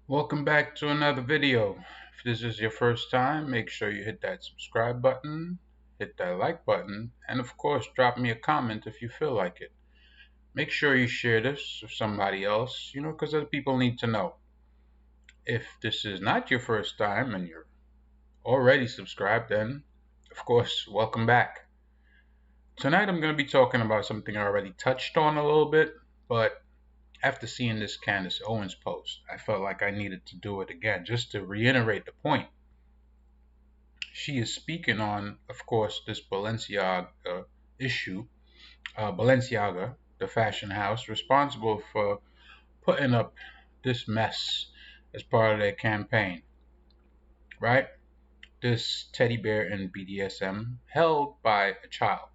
Welcome back to another video. If this is your first time, make sure you hit that subscribe button, hit that like button, and of course drop me a comment if you feel like it. Make sure you share this with somebody else, because other people need to know. If this is not your first time and you're already subscribed, then of course, welcome back. Tonight I'm going to be talking about something I already touched on a little bit, but after seeing this Candace Owens post, I felt like I needed to do it again just to reiterate the point. She is speaking on, of course, this Balenciaga issue. Balenciaga, the fashion house, responsible for putting up this mess as part of their campaign, right? This teddy bear in BDSM held by a child,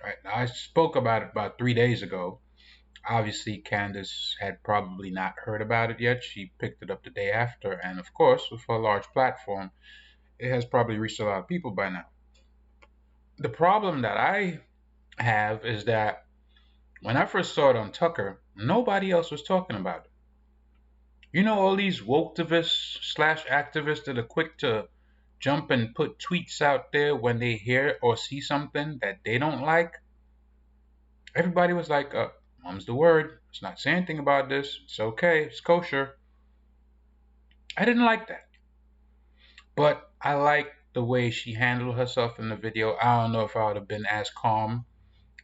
right? Now, I spoke about it about 3 days ago. Obviously, Candace had probably not heard about it yet. She picked it up the day after, and of course, with a large platform, it has probably reached a lot of people by now. The problem that I have is that when I first saw it on Tucker, nobody else was talking about it. All these woketivists slash activists that are quick to jump and put tweets out there when they hear or see something that they don't like. Everybody was like, mum's the word. Let's not say anything about this. It's okay. It's kosher. I didn't like that. But I like the way she handled herself in the video. I don't know if I would have been as calm.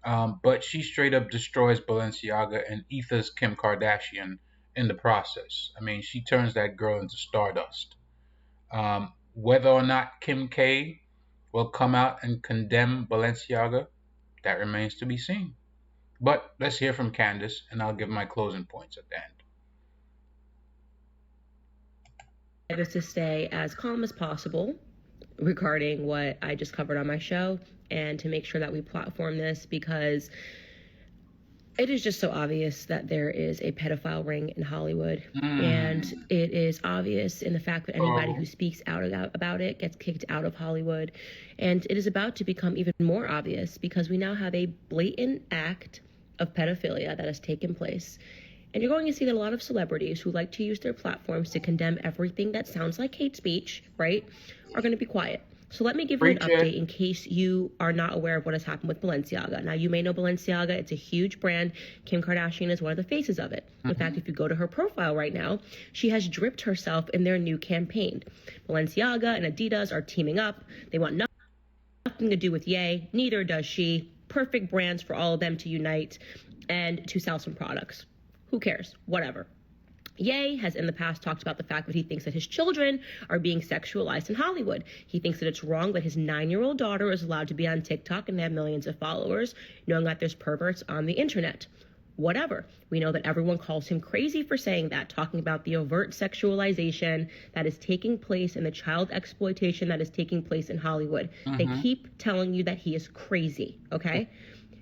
But she straight up destroys Balenciaga and ethers Kim Kardashian in the process. I mean, she turns that girl into stardust. Whether or not Kim K will come out and condemn Balenciaga, that remains to be seen. But let's hear from Candace, and I'll give my closing points at the end. Is to stay as calm as possible regarding what I just covered on my show, and to make sure that we platform this, because it is just so obvious that there is a pedophile ring in Hollywood. And it is obvious in the fact that anybody who speaks out about it gets kicked out of Hollywood. And it is about to become even more obvious because we now have a blatant act of pedophilia that has taken place. And you're going to see that a lot of celebrities who like to use their platforms to condemn everything that sounds like hate speech, right, are going to be quiet. So let me give you an update in case you are not aware of what has happened with Balenciaga. Now, you may know Balenciaga. It's a huge brand. Kim Kardashian is one of the faces of it. In fact, if you go to her profile right now, she has dripped herself in their new campaign. Balenciaga and Adidas are teaming up. They want nothing to do with Ye. Neither does she. Perfect brands for all of them to unite and to sell some products. Who cares? Whatever. Ye has in the past talked about the fact that he thinks that his children are being sexualized in Hollywood. He thinks that it's wrong that his 9-year-old daughter is allowed to be on TikTok and have millions of followers, knowing that there's perverts on the internet. Whatever. We know that everyone calls him crazy for saying that, talking about the overt sexualization that is taking place and the child exploitation that is taking place in Hollywood. They keep telling you that he is crazy, okay?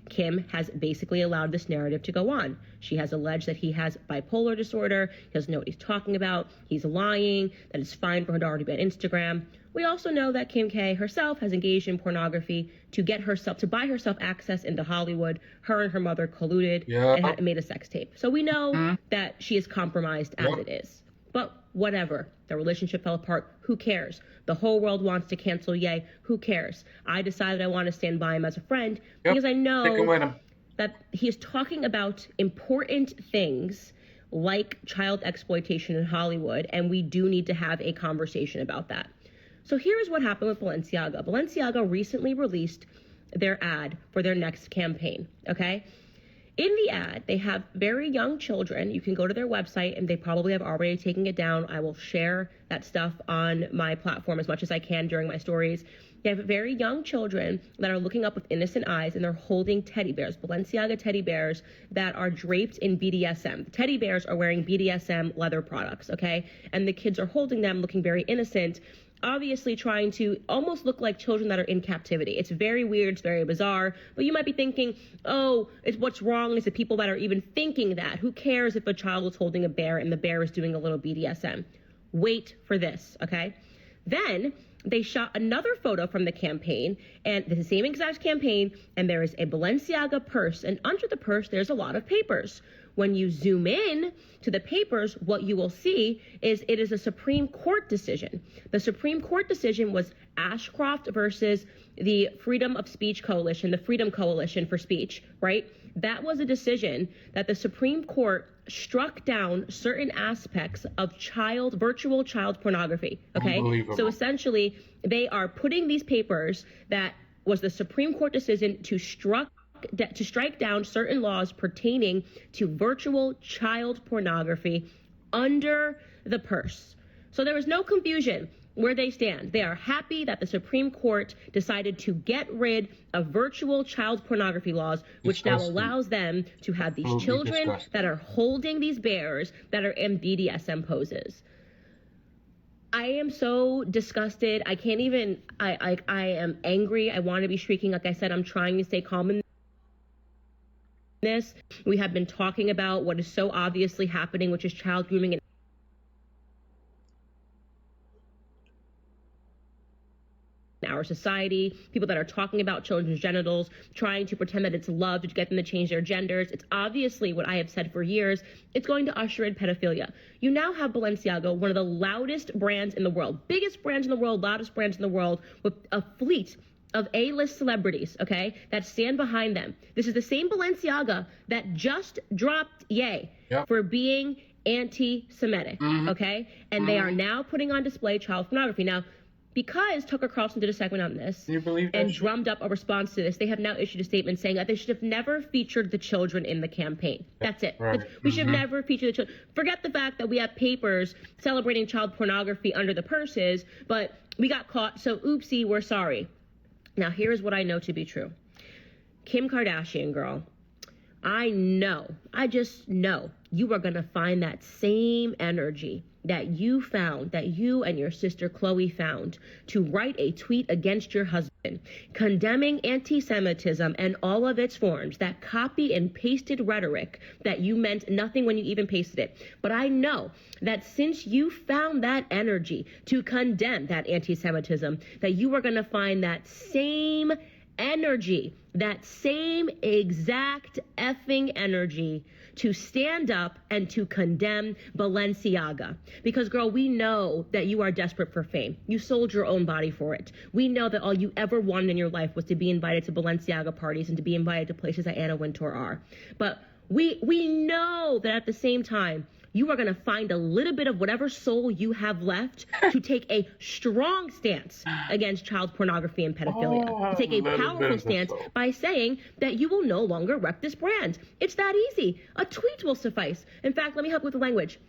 Kim has basically allowed this narrative to go on. She has alleged that he has bipolar disorder, he doesn't know what he's talking about, he's lying, that it's fine for her daughter to be on Instagram. We also know that Kim K herself has engaged in pornography to buy herself access into Hollywood. Her and her mother colluded and made a sex tape. So we know that she is compromised as it is. But whatever. The relationship fell apart. Who cares? The whole world wants to cancel Ye. Who cares? I decided I want to stand by him as a friend because I know that he is talking about important things like child exploitation in Hollywood, and we do need to have a conversation about that. So here's what happened with Balenciaga. Balenciaga recently released their ad for their next campaign, okay? In the ad, they have very young children. You can go to their website, and they probably have already taken it down. I will share that stuff on my platform as much as I can during my stories. They have very young children that are looking up with innocent eyes, and they're holding teddy bears, Balenciaga teddy bears that are draped in BDSM. The teddy bears are wearing BDSM leather products, okay? And the kids are holding them looking very innocent, obviously trying to almost look like children that are in captivity. It's very weird, it's very bizarre, but you might be thinking, oh, what's wrong is the people that are even thinking that. Who cares if a child is holding a bear and the bear is doing a little BDSM? Wait for this, okay? Then they shot another photo from the campaign, and the same exact campaign, and there is a Balenciaga purse, and under the purse there's a lot of papers. When you zoom in to the papers, what you will see is it is a Supreme Court decision. The Supreme Court decision was Ashcroft versus the Freedom of Speech Coalition, the Freedom Coalition for Speech, right? That was a decision that the Supreme Court struck down certain aspects of virtual child pornography, okay? So essentially, they are putting these papers that was the Supreme Court decision to strike down certain laws pertaining to virtual child pornography under the purse. So there is no confusion where they stand. They are happy that the Supreme Court decided to get rid of virtual child pornography laws, which now allows them to have these children that are holding these bears that are in BDSM poses. I am so disgusted. I can't even, I am angry. I want to be shrieking. Like I said, I'm trying to stay calm in this. We have been talking about what is so obviously happening, which is child grooming in our society, people that are talking about children's genitals, trying to pretend that it's love to get them to change their genders. It's obviously what I have said for years. It's going to usher in pedophilia. You now have Balenciaga, one of the loudest brands in the world, biggest brands in the world, loudest brands in the world, with a fleet of A-list celebrities, okay, that stand behind them. This is the same Balenciaga that just dropped Ye for being anti-Semitic, okay? And they are now putting on display child pornography. Now, because Tucker Carlson did a segment on this and drummed up a response to this, they have now issued a statement saying that they should have never featured the children in the campaign. That's it. Right. We should never feature the children. Forget the fact that we have papers celebrating child pornography under the purses, but we got caught, so oopsie, we're sorry. Now, here's what I know to be true. Kim Kardashian, girl, I just know you are going to find that same energy that you found, that you and your sister Chloe found, to write a tweet against your husband, condemning anti-Semitism and all of its forms, that copy and pasted rhetoric that you meant nothing when you even pasted it. But I know that since you found that energy to condemn that anti-Semitism, that you are going to find that same energy, that same exact effing energy to stand up and to condemn Balenciaga. Because, girl, we know that you are desperate for fame. You sold your own body for it. We know that all you ever wanted in your life was to be invited to Balenciaga parties and to be invited to places that Anna Wintour are. But we know that at the same time, you are going to find a little bit of whatever soul you have left to take a strong stance against child pornography and pedophilia. To take a powerful stance by saying that you will no longer rep this brand. It's that easy. A tweet will suffice. In fact, let me help with the language.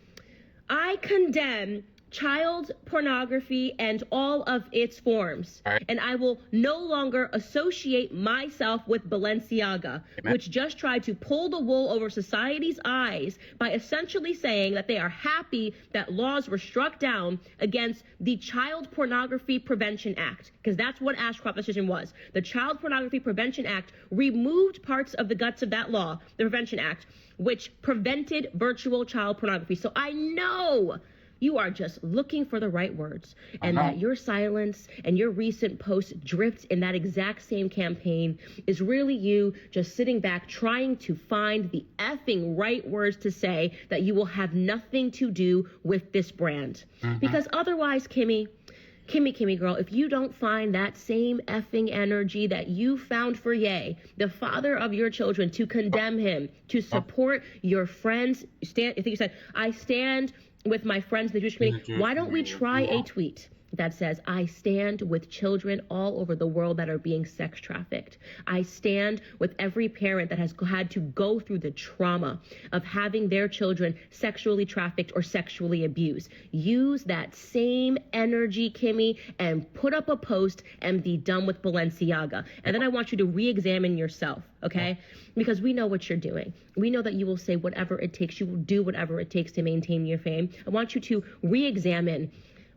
I condemn child pornography and all of its forms. And I will no longer associate myself with Balenciaga, which just tried to pull the wool over society's eyes by essentially saying that they are happy that laws were struck down against the Child Pornography Prevention Act, because that's what Ashcroft decision was. The Child Pornography Prevention Act removed parts of the guts of that law, the Prevention Act, which prevented virtual child pornography. So I know you are just looking for the right words, and that your silence and your recent post drift in that exact same campaign is really you just sitting back trying to find the effing right words to say that you will have nothing to do with this brand. Because otherwise, Kimmy girl, if you don't find that same effing energy that you found for Ye, the father of your children, to condemn him, to support your friends, I think you said, I stand with my friends in the Jewish community. Why don't we try a tweet that says, I stand with children all over the world that are being sex trafficked. I stand with every parent that has had to go through the trauma of having their children sexually trafficked or sexually abused. Use that same energy, Kimmy, and put up a post and be done with Balenciaga. And then I want you to re-examine yourself, okay? Because we know what you're doing. We know that you will say whatever it takes. You will do whatever it takes to maintain your fame. I want you to re-examine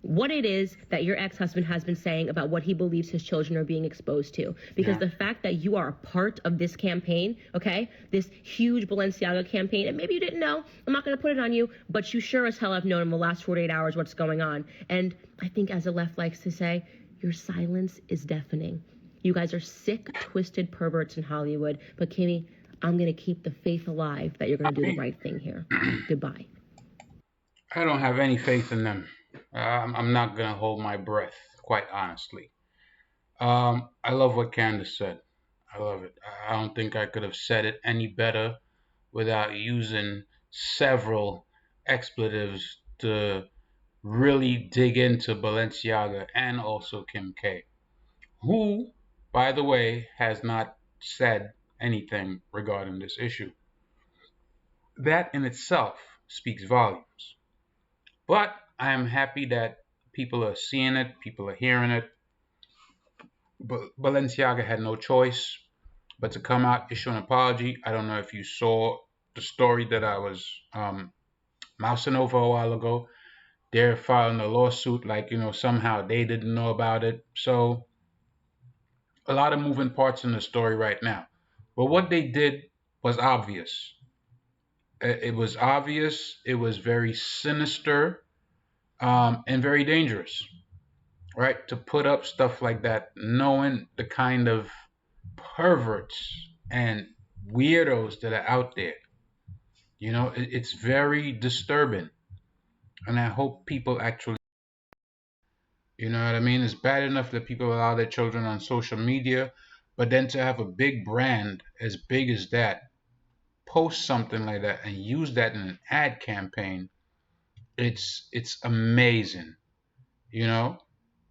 what it is that your ex-husband has been saying about what he believes his children are being exposed to. Because the fact that you are a part of this campaign, okay, this huge Balenciaga campaign, and maybe you didn't know, I'm not going to put it on you, but you sure as hell have known in the last 48 hours what's going on. And I think, as the left likes to say, Your silence is deafening. You guys are sick, twisted perverts in Hollywood. But Kimmy, I'm going to keep the faith alive that you're going to do the right thing here. Goodbye. I don't have any faith in them. I'm not going to hold my breath, quite honestly. I love what Candace said. I love it. I don't think I could have said it any better without using several expletives to really dig into Balenciaga and also Kim K, who, by the way, has not said anything regarding this issue. That in itself speaks volumes. But I am happy that people are seeing it, people are hearing it. But Balenciaga had no choice but to come out, issue an apology. I don't know if you saw the story that I was mousing over a while ago. They're filing a lawsuit like, somehow they didn't know about it. So a lot of moving parts in the story right now. But what they did was obvious. It was obvious. It was very sinister, and very dangerous, right? To put up stuff like that, knowing the kind of perverts and weirdos that are out there. It's very disturbing. And I hope people actually, you know what I mean? It's bad enough that people allow their children on social media, but then to have a big brand as big as that post something like that and use that in an ad campaign, it's amazing, you know?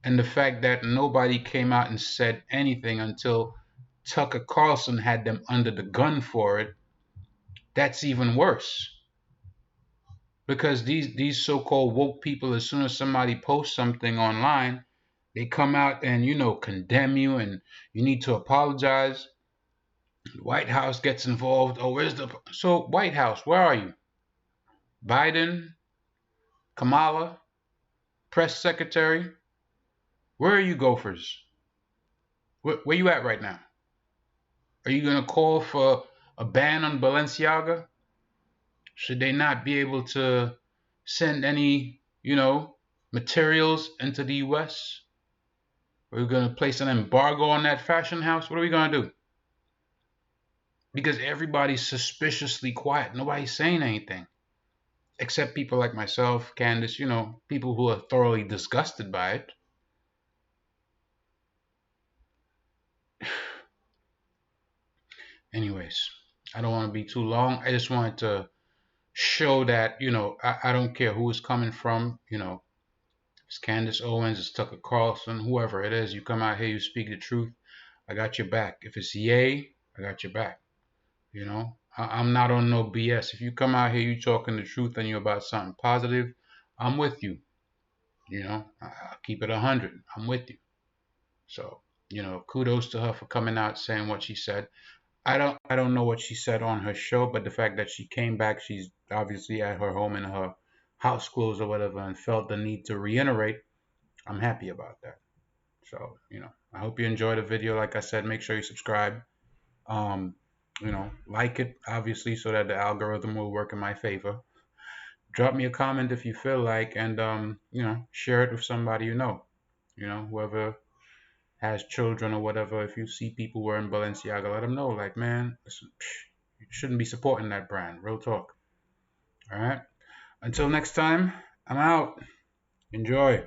And the fact that nobody came out and said anything until Tucker Carlson had them under the gun for it, that's even worse. Because these so-called woke people, as soon as somebody posts something online, they come out and condemn you and you need to apologize. The White House gets involved. Oh, White House, where are you? Biden, Kamala, press secretary, where are you gophers? Where you at right now? Are you going to call for a ban on Balenciaga? Should they not be able to send any, materials into the U.S.? Are we going to place an embargo on that fashion house? What are we going to do? Because everybody's suspiciously quiet. Nobody's saying anything. Except people like myself, Candace, people who are thoroughly disgusted by it. Anyways, I don't want to be too long. I just wanted to show that, I don't care who it's coming from, it's Candace Owens, it's Tucker Carlson, whoever it is, you come out here, you speak the truth, I got your back. If it's yay, I got your back. I'm not on no BS. If you come out here, you talking the truth and you're about something positive, I'm with you. I'll keep it 100. I'm with you. So, kudos to her for coming out saying what she said. I don't know what she said on her show, but the fact that she came back, she's obviously at her home in her house clothes or whatever, and felt the need to reiterate. I'm happy about that. So, I hope you enjoyed the video. Like I said, make sure you subscribe. Like it, obviously, so that the algorithm will work in my favor. Drop me a comment if you feel like, and share it with somebody whoever has children or whatever. If you see people wearing Balenciaga, let them know, like, man, listen, you shouldn't be supporting that brand. Real talk. All right. Until next time, I'm out. Enjoy.